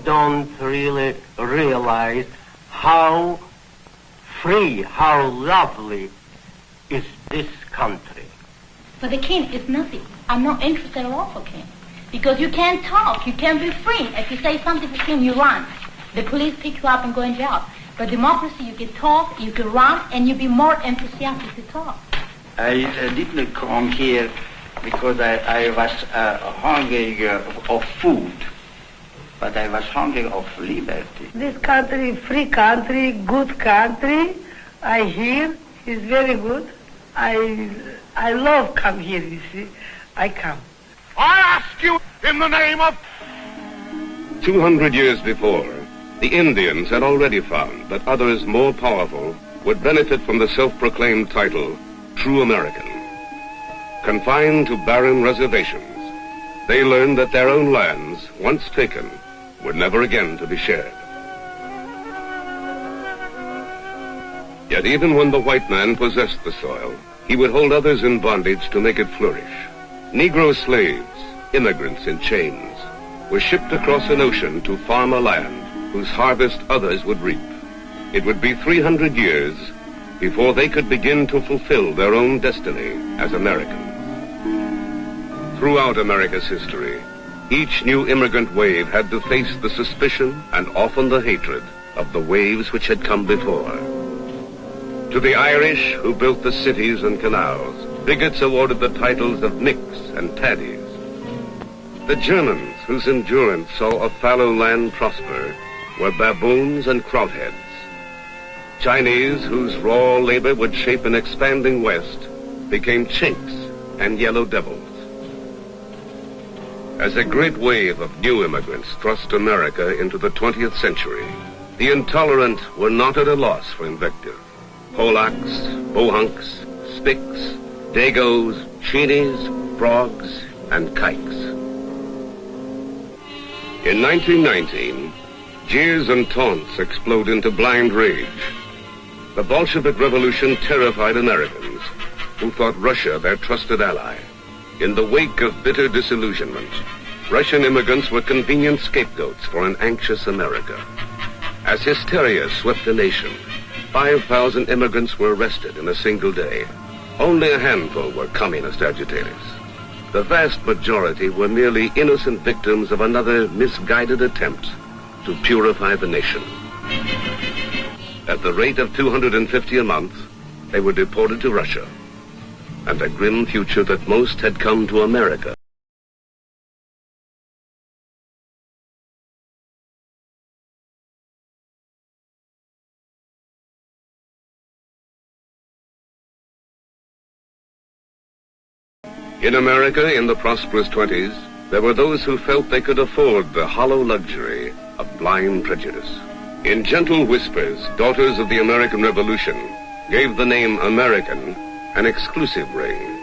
don't really realize how free, how lovely is this country. For the king, it's nothing. I'm not interested at all for king. Because you can't talk, you can't be free. If you say something to king, you run. The police pick you up and go in jail. But democracy, you can talk, you can run, and you be more enthusiastic to talk. I didn't come here because I was hungry of food, but I was hungry of liberty. This country, free country, good country, I hear is very good. I love come here, you see. I come. I ask you in the name of... 200 years before, the Indians had already found that others more powerful would benefit from the self-proclaimed title, True American. Confined to barren reservations, they learned that their own lands, once taken, were never again to be shared. Yet even when the white man possessed the soil, he would hold others in bondage to make it flourish. Negro slaves, immigrants in chains, were shipped across an ocean to farm a land whose harvest others would reap. It would be 300 years before they could begin to fulfill their own destiny as Americans. Throughout America's history, each new immigrant wave had to face the suspicion and often the hatred of the waves which had come before. To the Irish, who built the cities and canals, bigots awarded the titles of Micks and Paddies. The Germans, whose endurance saw a fallow land prosper, were baboons and krautheads. Chinese, whose raw labor would shape an expanding West, became Chinks and Yellow Devils. As a great wave of new immigrants thrust America into the 20th century, the intolerant were not at a loss for invective. Polacks, Bohunks, Spics, Dagos, Cheenies, Frogs, and Kikes. In 1919, jeers and taunts explode into blind rage. The Bolshevik Revolution terrified Americans, who thought Russia their trusted ally. In the wake of bitter disillusionment, Russian immigrants were convenient scapegoats for an anxious America. As hysteria swept the nation, 5,000 immigrants were arrested in a single day. Only a handful were communist agitators. The vast majority were merely innocent victims of another misguided attempt to purify the nation. At the rate of 250 a month, they were deported to Russia, and a grim future that most had come to America. In America, in the prosperous 20s, there were those who felt they could afford the hollow luxury of blind prejudice. In gentle whispers, daughters of the American Revolution gave the name American an exclusive ring.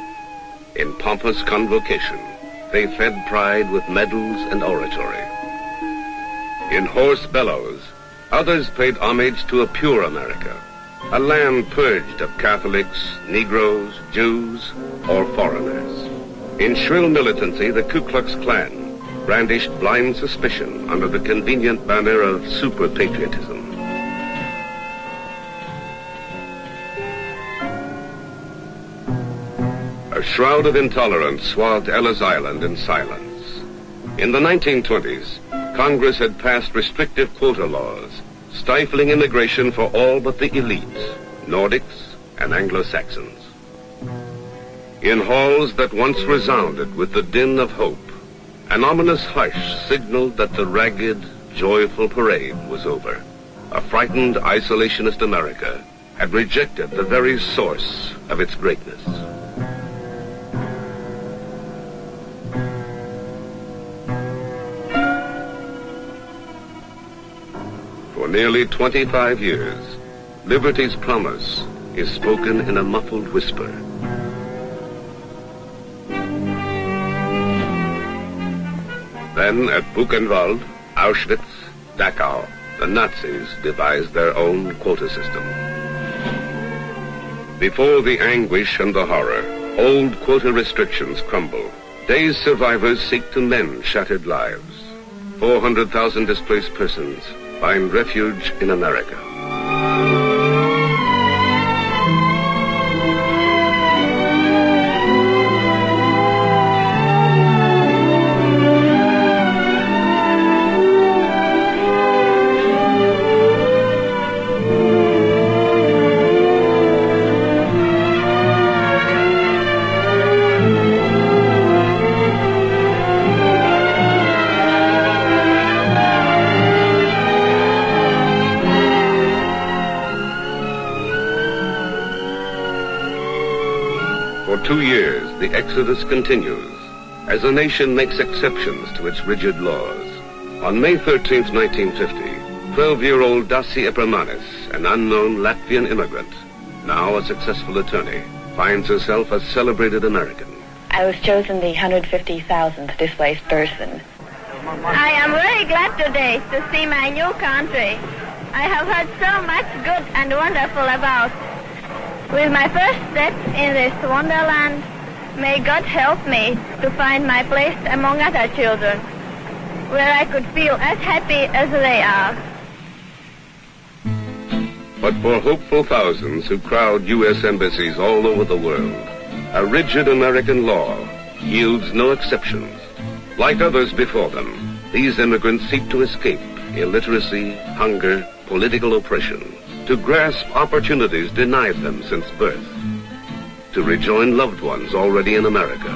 In pompous convocation, they fed pride with medals and oratory. In hoarse bellows, others paid homage to a pure America, a land purged of Catholics, Negroes, Jews, or foreigners. In shrill militancy, the Ku Klux Klan brandished blind suspicion under the convenient banner of super-patriotism. A shroud of intolerance swathed Ellis Island in silence. In the 1920s, Congress had passed restrictive quota laws, stifling immigration for all but the elites, Nordics and Anglo-Saxons. In halls that once resounded with the din of hope, an ominous hush signaled that the ragged, joyful parade was over. A frightened, isolationist America had rejected the very source of its greatness. For nearly 25 years, liberty's promise is spoken in a muffled whisper. Then at Buchenwald, Auschwitz, Dachau, the Nazis devised their own quota system. Before the anguish and the horror, old quota restrictions crumble. Dazed survivors seek to mend shattered lives. 400,000 displaced persons find refuge in America. For 2 years, the exodus continues as the nation makes exceptions to its rigid laws. On May 13, 1950, 12-year-old Dasi Epremanis, an unknown Latvian immigrant, now a successful attorney, finds herself a celebrated American. I was chosen the 150,000th displaced person. I am very glad today to see my new country. I have heard so much good and wonderful about. With my first step in this wonderland, may God help me to find my place among other children, where I could feel as happy as they are. But for hopeful thousands who crowd U.S. embassies all over the world, a rigid American law yields no exceptions. Like others before them, these immigrants seek to escape illiteracy, hunger, political oppression, to grasp opportunities denied them since birth, to rejoin loved ones already in America.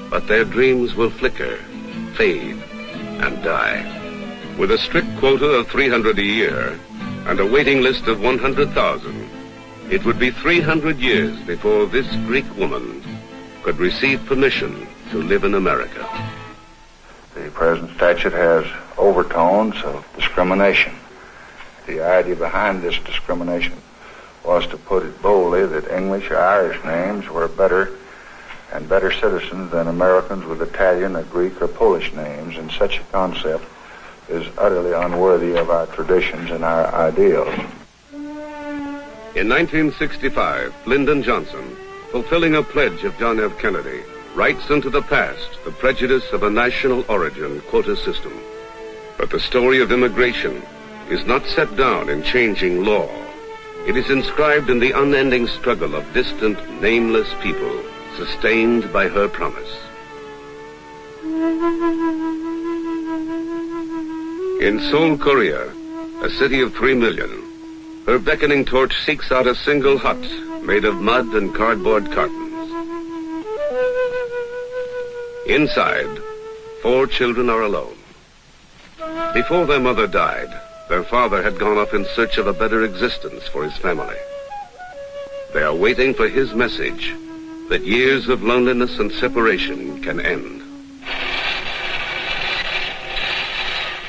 But their dreams will flicker, fade, and die. With a strict quota of 300 a year and a waiting list of 100,000, it would be 300 years before this Greek woman could receive permission to live in America. The present statute has overtones of discrimination. The idea behind this discrimination was, to put it boldly, that English or Irish names were better citizens than Americans with Italian or Greek or Polish names, and such a concept is utterly unworthy of our traditions and our ideals. In 1965, Lyndon Johnson, fulfilling a pledge of John F. Kennedy, writes into the past the prejudice of a national origin quota system. But the story of immigration is not set down in changing law. It is inscribed in the unending struggle of distant, nameless people, sustained by her promise. In Seoul, Korea, a city of 3 million, her beckoning torch seeks out a single hut made of mud and cardboard cartons. Inside, 4 children are alone. Before their mother died, their father had gone off in search of a better existence for his family. They are waiting for his message that years of loneliness and separation can end.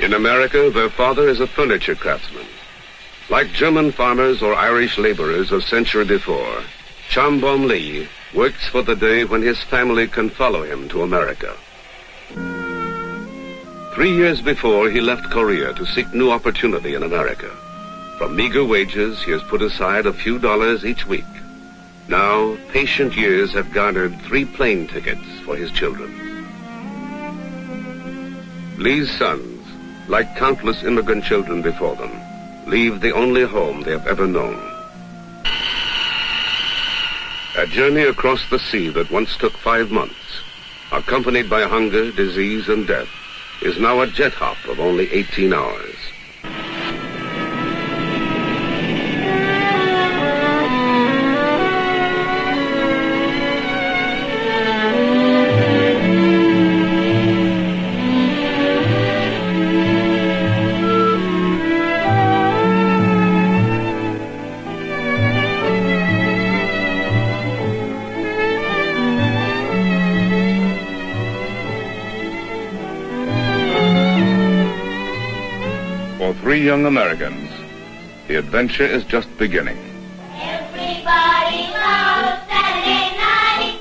In America, their father is a furniture craftsman. Like German farmers or Irish laborers a century before, Chambon Lee works for the day when his family can follow him to America. 3 years before, he left Korea to seek new opportunity in America. From meager wages, he has put aside a few dollars each week. Now, patient years have garnered 3 plane tickets for his children. Lee's sons, like countless immigrant children before them, leave the only home they have ever known. A journey across the sea that once took 5 months, accompanied by hunger, disease, and death, is now a jet hop of only 18 hours. For 3 young Americans, the adventure is just beginning. Everybody loves Saturday night.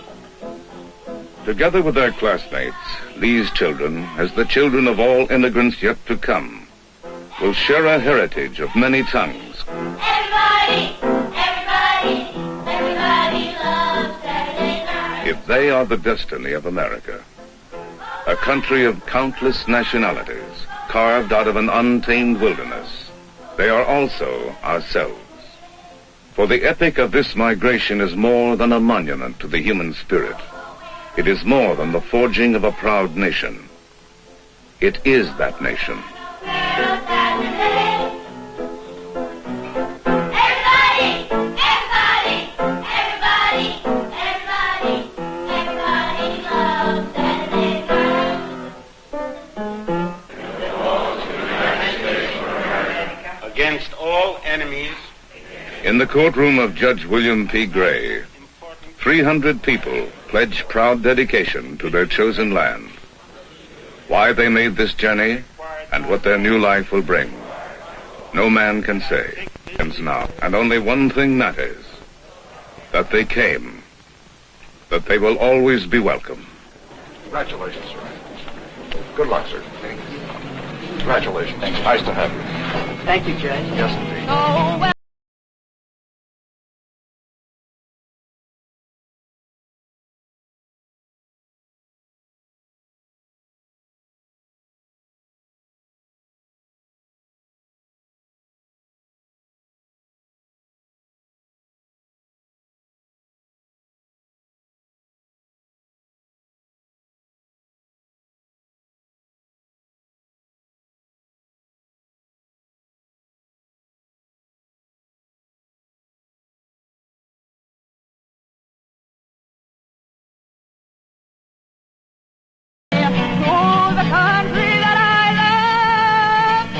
Together with their classmates, these children, as the children of all immigrants yet to come, will share a heritage of many tongues. Everybody loves Saturday night. If they are the destiny of America, a country of countless nationalities, carved out of an untamed wilderness. They are also ourselves. For the epic of this migration is more than a monument to the human spirit. It is more than the forging of a proud nation. It is that nation. Against all enemies. In the courtroom of Judge William P. Gray, 300 people pledge proud dedication to their chosen land. Why they made this journey and what their new life will bring, no man can say. Now, and only one thing matters, that they came, that they will always be welcome. Congratulations, sir. Good luck, sir. Thank you. Congratulations. Thanks. Nice to have you. Thank you, Judge. Yes, indeed. Oh, well.